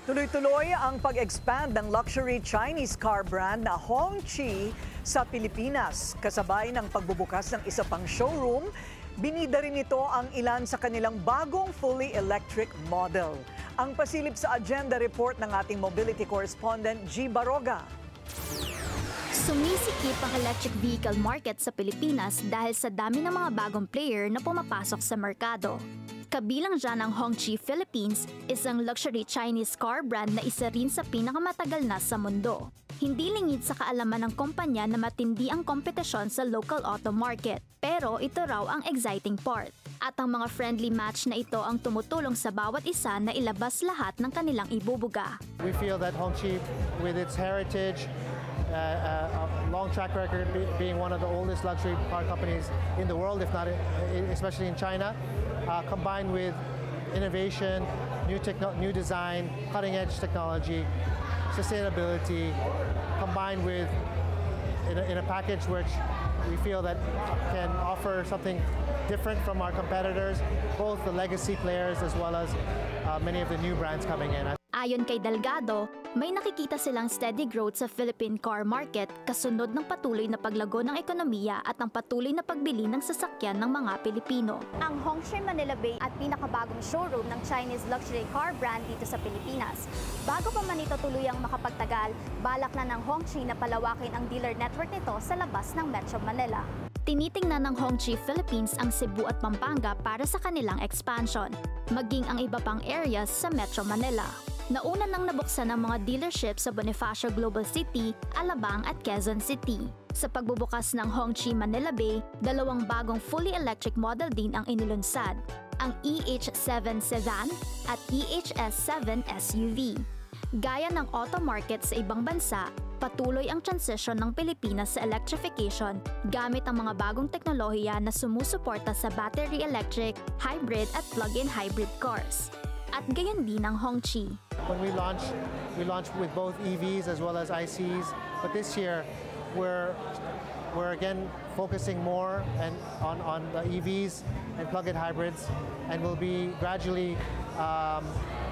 Tuloy-tuloy ang pag-expand ng luxury Chinese car brand na Hongqi sa Pilipinas. Kasabay ng pagbubukas ng isa pang showroom, binida rin ito ang ilan sa kanilang bagong fully electric model. Ang pasilip sa agenda report ng ating mobility correspondent G. Baroga. Sumisikip ang electric vehicle market sa Pilipinas dahil sa dami ng mga bagong player na pumapasok sa merkado. Kabilang dyan ang Hongqi Philippines, isang luxury Chinese car brand na isa rin sa pinakamatagal na sa mundo. Hindi lingid sa kaalaman ng kumpanya na matindi ang kompetisyon sa local auto market, pero ito raw ang exciting part. At ang mga friendly match na ito ang tumutulong sa bawat isa na ilabas lahat ng kanilang ibubuga. We feel that Hongqi, with its heritage, a long track record being one of the oldest luxury car companies in the world, if not especially in China, combined with innovation, new design, cutting-edge technology, sustainability, combined with in a package which we feel that can offer something different from our competitors, both the legacy players as well as many of the new brands coming in. Ayon kay Delgado, may nakikita silang steady growth sa Philippine car market kasunod ng patuloy na paglago ng ekonomiya at ang patuloy na pagbili ng sasakyan ng mga Pilipino. Ang Hongqi Manila Bay at pinakabagong showroom ng Chinese luxury car brand dito sa Pilipinas. Bago pa man ito tuluyang makapagtagal, balak na ng Hongqi na palawakin ang dealer network nito sa labas ng Metro Manila. Tinitingnan ng Hongqi Philippines ang Cebu at Pampanga para sa kanilang expansion, maging ang iba pang areas sa Metro Manila. Nauna nang nabuksan ang mga dealership sa Bonifacio Global City, Alabang at Quezon City. Sa pagbubukas ng Hongqi Manila Bay, dalawang bagong fully electric model din ang inilunsad, ang EH7 Sedan at EHS7 SUV. Gaya ng auto market sa ibang bansa, patuloy ang transition ng Pilipinas sa electrification gamit ang mga bagong teknolohiya na sumusuporta sa battery electric, hybrid at plug-in hybrid cars. At gayon din ang Hongqi. When we launched with both EVs as well as ICs, but this year we're again focusing more on the EVs and plug-in hybrids, and we'll be gradually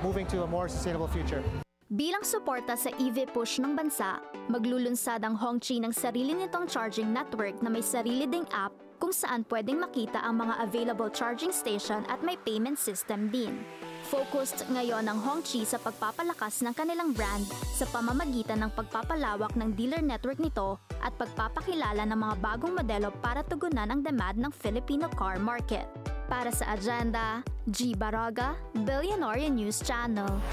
moving to a more sustainable future. Bilang suporta sa EV push ng bansa, maglulunsad ang Hongqi ng sarili nitong charging network na may sarili ding app kung saan pwedeng makita ang mga available charging station at may payment system din. Focused ngayon ang Hongqi sa pagpapalakas ng kanilang brand sa pamamagitan ng pagpapalawak ng dealer network nito at pagpapakilala ng mga bagong modelo para tugunan ang demand ng Filipino car market. Para sa agenda, G. Baroga, Billionaire News Channel.